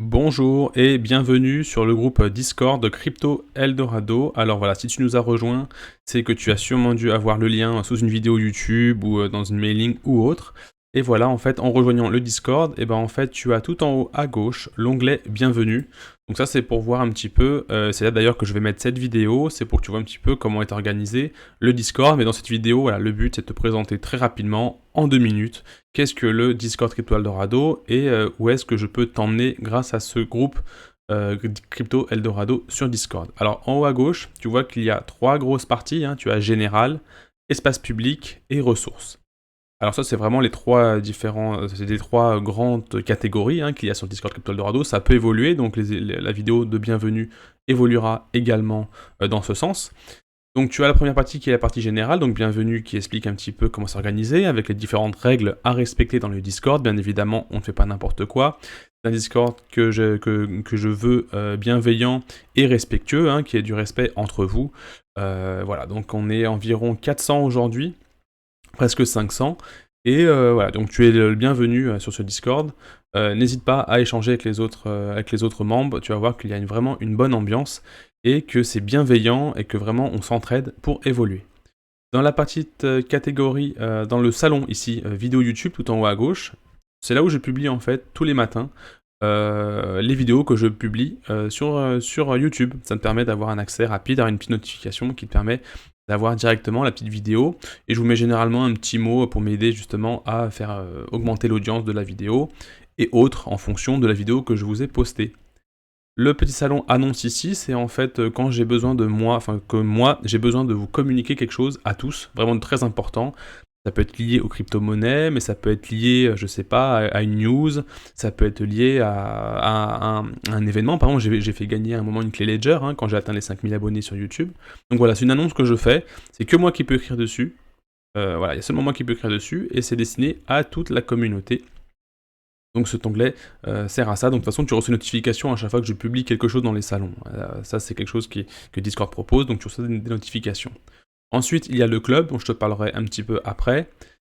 Bonjour et bienvenue sur le groupe Discord de Crypto Eldorado. Alors voilà, si tu nous as rejoint, c'est que tu as sûrement dû avoir le lien sous une vidéo YouTube ou dans une mailing ou autre. Et voilà, en fait, en rejoignant le Discord, et ben en fait, tu as tout en haut à gauche l'onglet Bienvenue. Donc ça, c'est pour voir un petit peu, c'est là d'ailleurs que je vais mettre cette vidéo, c'est pour que tu vois un petit peu comment est organisé le Discord. Mais dans cette vidéo, voilà, le but c'est de te présenter très rapidement, en 2 minutes, qu'est-ce que le Discord Crypto Eldorado et où est-ce que je peux t'emmener grâce à ce groupe Crypto Eldorado sur Discord. Alors en haut à gauche, tu vois qu'il y a trois grosses parties, hein. Tu as Général, Espace public et Ressources. Alors ça, c'est vraiment les trois différents, c'est les trois grandes catégories qu'il y a sur le Discord Crypto Eldorado. Ça peut évoluer, donc la vidéo de bienvenue évoluera également dans ce sens. Donc tu as la première partie qui est la partie générale, donc bienvenue, qui explique un petit peu comment s'organiser, avec les différentes règles à respecter dans le Discord. Bien évidemment, on ne fait pas n'importe quoi. C'est un Discord que je veux bienveillant et respectueux, qui ait du respect entre vous. Voilà, donc on est environ 400 aujourd'hui, presque 500. Et voilà, donc tu es le bienvenu sur ce Discord. N'hésite pas à échanger avec les autres membres, tu vas voir qu'il y a vraiment une bonne ambiance et que c'est bienveillant et que vraiment on s'entraide pour évoluer. Dans la petite catégorie, dans le salon ici, vidéo YouTube tout en haut à gauche, c'est là où je publie en fait tous les matins les vidéos que je publie sur YouTube. Ça me permet d'avoir un accès rapide à une petite notification qui te permet d'avoir directement la petite vidéo, et je vous mets généralement un petit mot pour m'aider justement à faire augmenter l'audience de la vidéo, et autres en fonction de la vidéo que je vous ai postée. Le petit salon annonce ici, c'est en fait quand j'ai besoin de moi, enfin que moi j'ai besoin de vous communiquer quelque chose à tous, vraiment de très important. Ça peut être lié aux crypto-monnaies, mais ça peut être lié, je sais pas, à une news, ça peut être lié à un événement. Par exemple, j'ai fait gagner à un moment une clé Ledger quand j'ai atteint les 5000 abonnés sur YouTube. Donc voilà, c'est une annonce que je fais, c'est que moi qui peux écrire dessus. Voilà, il y a seulement moi qui peux écrire dessus, et c'est destiné à toute la communauté. Donc cet onglet sert à ça. Donc de toute façon, tu reçois une notification à chaque fois que je publie quelque chose dans les salons. Ça, c'est quelque chose que Discord propose, donc tu reçois des notifications. Ensuite, il y a le club, dont je te parlerai un petit peu après.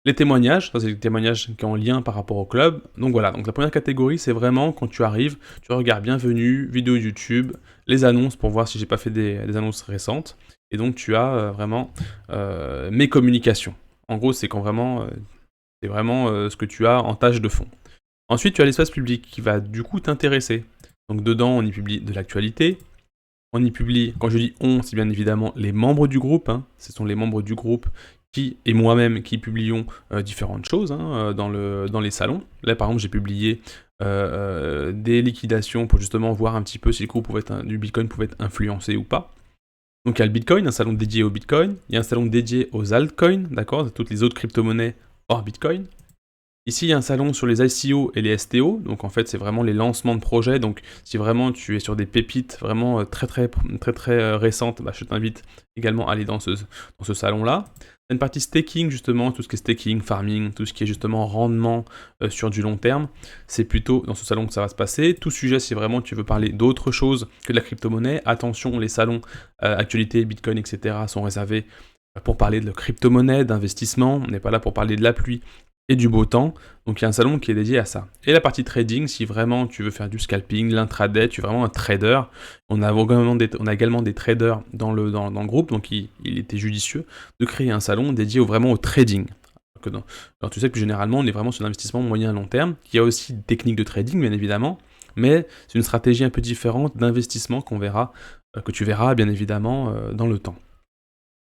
Les témoignages, ça c'est des témoignages qui ont en lien par rapport au club. Donc voilà, donc la première catégorie, c'est vraiment quand tu arrives, tu regardes bienvenue, vidéo YouTube, les annonces pour voir si j'ai pas fait des annonces récentes. Et donc tu as vraiment mes communications. En gros, c'est quand vraiment, c'est vraiment ce que tu as en tâche de fond. Ensuite, tu as l'espace public qui va du coup t'intéresser. Donc dedans, on y publie de l'actualité. On y publie, quand je dis on, c'est bien évidemment les membres du groupe. Ce sont les membres du groupe qui, et moi-même, qui publions différentes choses dans les salons. Là, par exemple, j'ai publié des liquidations pour justement voir un petit peu si le groupe du Bitcoin pouvait être influencé ou pas. Donc il y a le Bitcoin, un salon dédié au Bitcoin. Il y a un salon dédié aux altcoins, d'accord, toutes les autres crypto-monnaies hors Bitcoin. Ici, il y a un salon sur les ICO et les STO, donc en fait, c'est vraiment les lancements de projets. Donc, si vraiment tu es sur des pépites vraiment très récentes, je t'invite également à aller dans ce salon-là. Il y a une partie staking, justement, tout ce qui est staking, farming, tout ce qui est justement rendement sur du long terme. C'est plutôt dans ce salon que ça va se passer. Tout sujet, si vraiment tu veux parler d'autre chose que de la crypto-monnaie, attention, les salons actualité, Bitcoin, etc. sont réservés pour parler de crypto-monnaie, d'investissement. On n'est pas là pour parler de la pluie et du beau temps, donc il y a un salon qui est dédié à ça. Et la partie trading, si vraiment tu veux faire du scalping, l'intraday, tu es vraiment un trader, on a également des traders dans le groupe, donc il était judicieux de créer un salon dédié vraiment au trading. Alors tu sais que plus généralement, on est vraiment sur l'investissement moyen à long terme, il y a aussi des techniques de trading, bien évidemment, mais c'est une stratégie un peu différente d'investissement que tu verras bien évidemment dans le temps.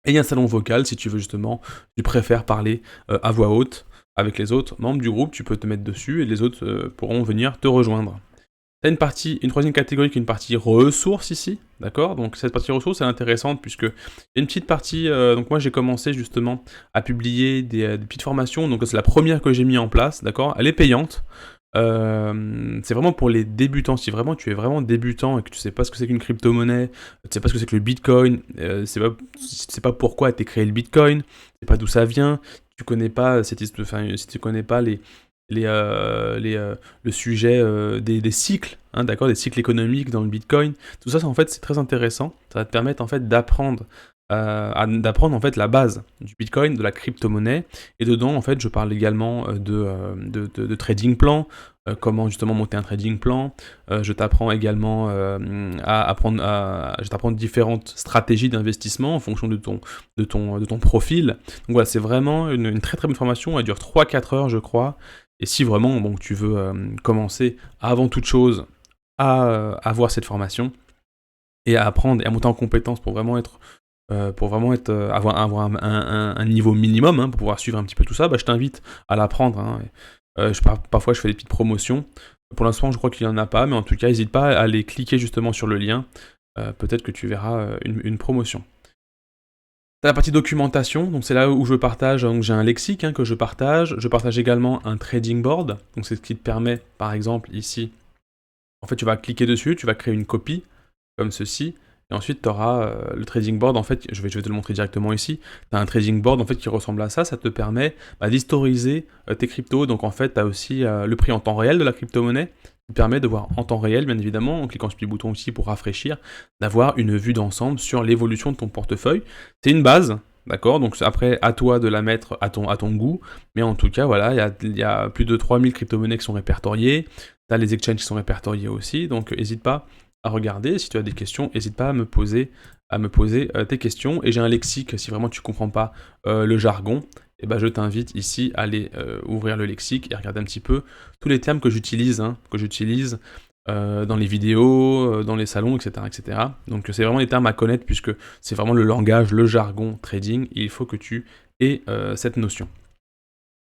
Et il y a un salon vocal, si tu veux justement, tu préfères parler à voix haute, avec les autres membres du groupe, tu peux te mettre dessus et les autres pourront venir te rejoindre. Tu as une troisième catégorie qui est une partie ressources ici, d'accord. Donc cette partie ressources est intéressante puisque il y a une petite partie, donc moi j'ai commencé justement à publier des petites formations, donc c'est la première que j'ai mis en place, d'accord. Elle est payante. C'est vraiment pour les débutants. Si vraiment tu es vraiment débutant et que tu sais pas ce que c'est qu'une crypto-monnaie, tu sais pas ce que c'est que le Bitcoin, c'est pas pourquoi a été créé le Bitcoin, c'est pas d'où ça vient, tu connais pas si tu connais pas le sujet des cycles, d'accord, des cycles économiques dans le Bitcoin, tout ça en fait c'est très intéressant. Ça va te permettre en fait d'apprendre en fait la base du Bitcoin, de la crypto-monnaie, et dedans en fait je parle également de trading plan, comment justement monter un trading plan. Je t'apprends également je t'apprends différentes stratégies d'investissement en fonction de ton profil. Donc voilà, c'est vraiment une très très bonne formation. Elle dure 3-4 heures, je crois. Et si vraiment bon, tu veux commencer avant toute chose à voir cette formation et à apprendre et à monter en compétences pour vraiment avoir un niveau minimum pour pouvoir suivre un petit peu tout ça, je t'invite à l'apprendre. Parfois, je fais des petites promotions. Pour l'instant, je crois qu'il n'y en a pas, mais en tout cas, n'hésite pas à aller cliquer justement sur le lien. Peut-être que tu verras une promotion. T'as la partie documentation, donc c'est là où je partage, donc j'ai un lexique que je partage. Je partage également un trading board, donc c'est ce qui te permet, par exemple, ici, en fait, tu vas cliquer dessus, tu vas créer une copie, comme ceci, et ensuite tu auras le trading board, en fait, je vais te le montrer directement ici, tu as un trading board en fait qui ressemble à ça te permet d'historiser tes cryptos, donc en fait tu as aussi le prix en temps réel de la crypto-monnaie, qui permet de voir en temps réel, bien évidemment, en cliquant sur le petit bouton aussi pour rafraîchir, d'avoir une vue d'ensemble sur l'évolution de ton portefeuille. C'est une base, d'accord, donc après à toi de la mettre à ton goût, mais en tout cas voilà, il y a plus de 3000 crypto-monnaies qui sont répertoriées, tu as les exchanges qui sont répertoriés aussi, donc n'hésite pas à regarder. Si tu as des questions, n'hésite pas à me poser tes questions. Et j'ai un lexique, si vraiment tu ne comprends pas le jargon, je t'invite ici à aller ouvrir le lexique et regarder un petit peu tous les termes que j'utilise dans les vidéos, dans les salons, etc., etc. Donc c'est vraiment des termes à connaître puisque c'est vraiment le langage, le jargon trading. Et il faut que tu aies cette notion.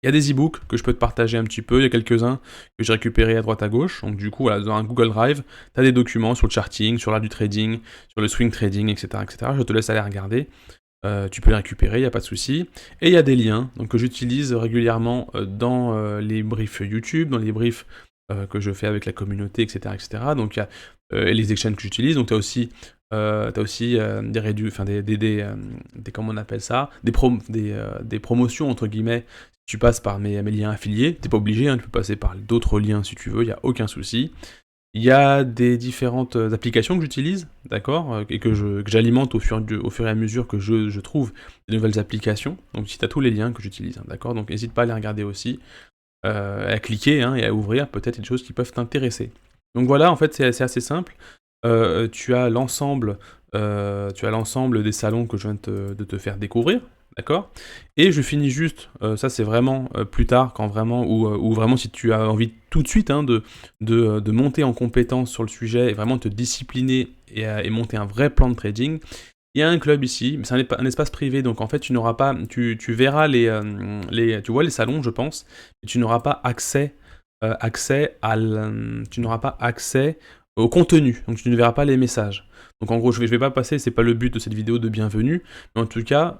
Il y a des e-books que je peux te partager un petit peu, il y a quelques-uns que j'ai récupérés à droite à gauche, donc du coup voilà, dans un Google Drive, tu as des documents sur le charting, sur l'art du trading, sur le swing trading, etc., etc. Je te laisse aller regarder, tu peux les récupérer, il n'y a pas de souci. Et il y a des liens donc, que j'utilise régulièrement dans les briefs YouTube, dans les briefs que je fais avec la communauté, etc., etc. Donc il y a les exchanges que j'utilise, donc tu as aussi comment on appelle ça, des promotions entre guillemets. Tu passes par mes liens affiliés, t'es pas obligé, tu peux passer par d'autres liens si tu veux, il n'y a aucun souci. Il y a des différentes applications que j'utilise, d'accord, et que j'alimente au fur et à mesure que je trouve de nouvelles applications. Donc si tu as tous les liens que j'utilise, d'accord, donc n'hésite pas à les regarder aussi, à cliquer et à ouvrir peut-être des choses qui peuvent t'intéresser. Donc voilà, en fait c'est assez simple. Tu as l'ensemble des salons que je viens de te faire découvrir, d'accord. Et je finis juste, ça c'est vraiment plus tard, quand vraiment, ou vraiment si tu as envie tout de suite de monter en compétence sur le sujet et vraiment te discipliner et monter un vrai plan de trading. Il y a un club ici, mais c'est un espace privé, donc en fait tu n'auras pas, tu verras tu vois les salons je pense, mais tu n'auras pas accès au contenu, donc tu ne verras pas les messages. Donc en gros, je vais pas passer, c'est pas le but de cette vidéo de bienvenue, mais en tout cas,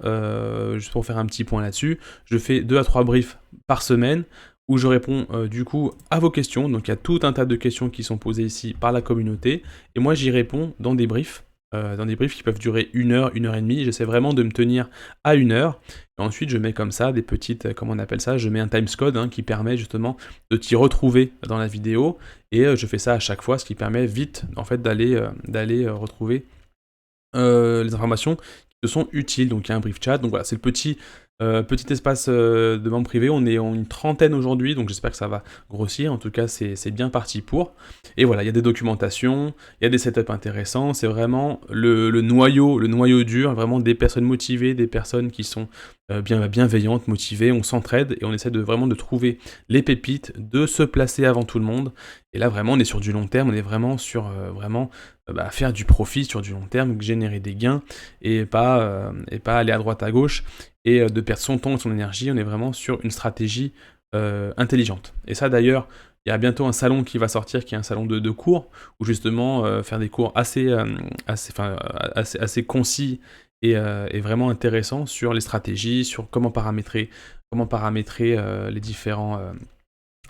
juste pour faire un petit point là-dessus, je fais 2 à 3 briefs par semaine, où je réponds du coup à vos questions, donc il y a tout un tas de questions qui sont posées ici par la communauté, et moi j'y réponds dans des briefs qui peuvent durer 1 heure, 1 heure et demie, j'essaie vraiment de me tenir à 1 heure, et ensuite je mets comme ça des petites, comment on appelle ça, je mets un timescode qui permet justement de t'y retrouver dans la vidéo, et je fais ça à chaque fois, ce qui permet vite en fait d'aller retrouver les informations qui te sont utiles. Donc il y a un brief chat, donc voilà, c'est le petit espace de membres privés, on est en une trentaine aujourd'hui, donc j'espère que ça va grossir, en tout cas c'est bien parti pour. Et voilà, il y a des documentations, il y a des setups intéressants, c'est vraiment le noyau dur, vraiment des personnes motivées, des personnes qui sont bienveillantes, motivées, on s'entraide et on essaie vraiment de trouver les pépites, de se placer avant tout le monde. Et là vraiment on est sur du long terme, on est vraiment sur faire du profit sur du long terme, générer des gains et pas aller à droite à gauche et de perdre son temps et son énergie. On est vraiment sur une stratégie intelligente. Et ça d'ailleurs, il y a bientôt un salon qui va sortir, qui est un salon de cours, où justement faire des cours assez concis et vraiment intéressants sur les stratégies, sur comment paramétrer les différents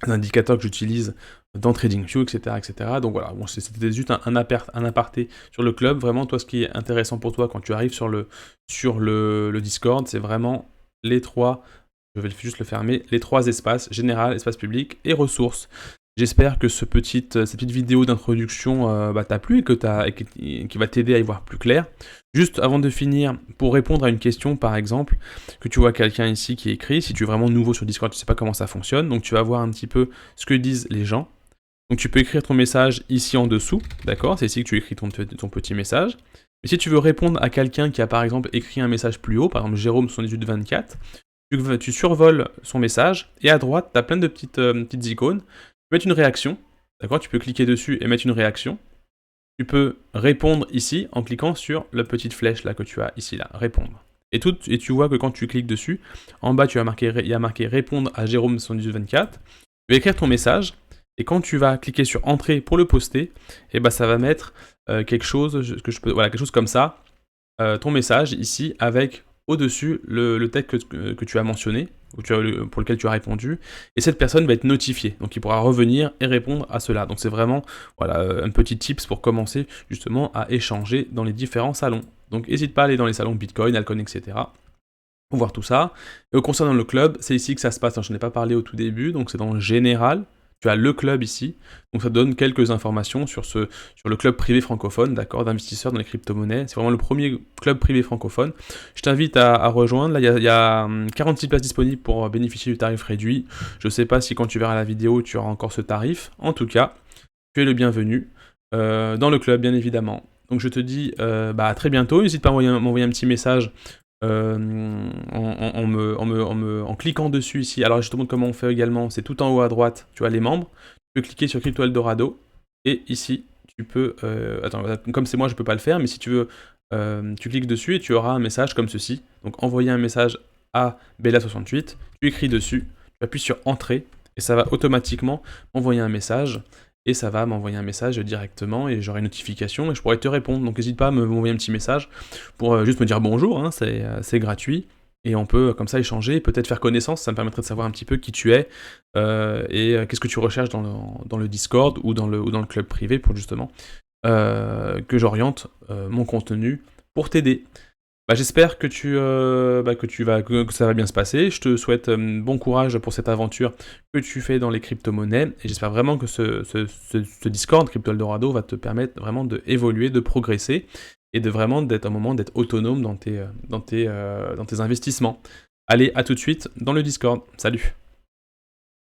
indicateurs que j'utilise dans TradingView, etc., etc. Donc voilà, bon, c'était juste un aparté sur le club. Vraiment, toi, ce qui est intéressant pour toi quand tu arrives sur le Discord, c'est vraiment les trois, je vais juste le fermer, les trois espaces, général, espace public et ressources. J'espère que cette petite vidéo d'introduction t'a plu et qui va t'aider à y voir plus clair. Juste avant de finir, pour répondre à une question par exemple, que tu vois quelqu'un ici qui écrit, si tu es vraiment nouveau sur Discord, tu ne sais pas comment ça fonctionne, donc tu vas voir un petit peu ce que disent les gens. Donc tu peux écrire ton message ici en dessous, d'accord? C'est ici que tu écris ton petit message. Mais si tu veux répondre à quelqu'un qui a par exemple écrit un message plus haut, par exemple Jérôme 7824, tu survoles son message, et à droite, tu as plein de petites icônes. Tu peux mettre une réaction, d'accord? Tu peux cliquer dessus et mettre une réaction. Tu peux répondre ici en cliquant sur la petite flèche là que tu as ici, là, répondre. Et tu vois que quand tu cliques dessus, en bas il y a marqué répondre à Jérôme 7824. Tu vas écrire ton message, et quand tu vas cliquer sur entrée pour le poster, et ben ça va mettre quelque chose quelque chose comme ça, ton message ici avec au-dessus le texte que tu as mentionné, pour lequel tu as répondu, et cette personne va être notifiée, donc il pourra revenir et répondre à cela. Donc c'est vraiment un petit tips pour commencer justement à échanger dans les différents salons. Donc n'hésite pas à aller dans les salons Bitcoin, Altcoin, etc. pour voir tout ça. Et concernant le club, c'est ici que ça se passe, je n'en ai pas parlé au tout début, donc c'est dans le général. Tu as le club ici, donc ça te donne quelques informations sur le club privé francophone, d'accord, d'investisseurs dans les crypto-monnaies. C'est vraiment le premier club privé francophone. Je t'invite à rejoindre. Là, il y a 46 places disponibles pour bénéficier du tarif réduit. Je ne sais pas si quand tu verras la vidéo, tu auras encore ce tarif. En tout cas, tu es le bienvenu dans le club, bien évidemment. Donc je te dis à très bientôt. N'hésite pas à m'envoyer un petit message en cliquant dessus ici. Alors je te montre comment on fait également, c'est tout en haut à droite, tu as les membres, tu peux cliquer sur Crypto Eldorado, et ici tu peux, comme c'est moi je peux pas le faire, mais si tu veux, tu cliques dessus et tu auras un message comme ceci, donc envoyer un message à Bella68, tu écris dessus, tu appuies sur entrée, et ça va automatiquement envoyer un message, et ça va m'envoyer un message directement, et j'aurai une notification, et je pourrai te répondre. Donc n'hésite pas à m'envoyer un petit message pour juste me dire bonjour, hein, c'est gratuit, et on peut comme ça échanger, peut-être faire connaissance, ça me permettrait de savoir un petit peu qui tu es, et qu'est-ce que tu recherches dans le Discord, ou dans le club privé, pour justement que j'oriente mon contenu pour t'aider. J'espère que que ça va bien se passer. Je te souhaite bon courage pour cette aventure que tu fais dans les crypto-monnaies, et j'espère vraiment que ce Discord Crypto Eldorado va te permettre vraiment d'évoluer, de progresser, et de vraiment d'être autonome dans tes investissements. Allez, à tout de suite dans le Discord. Salut!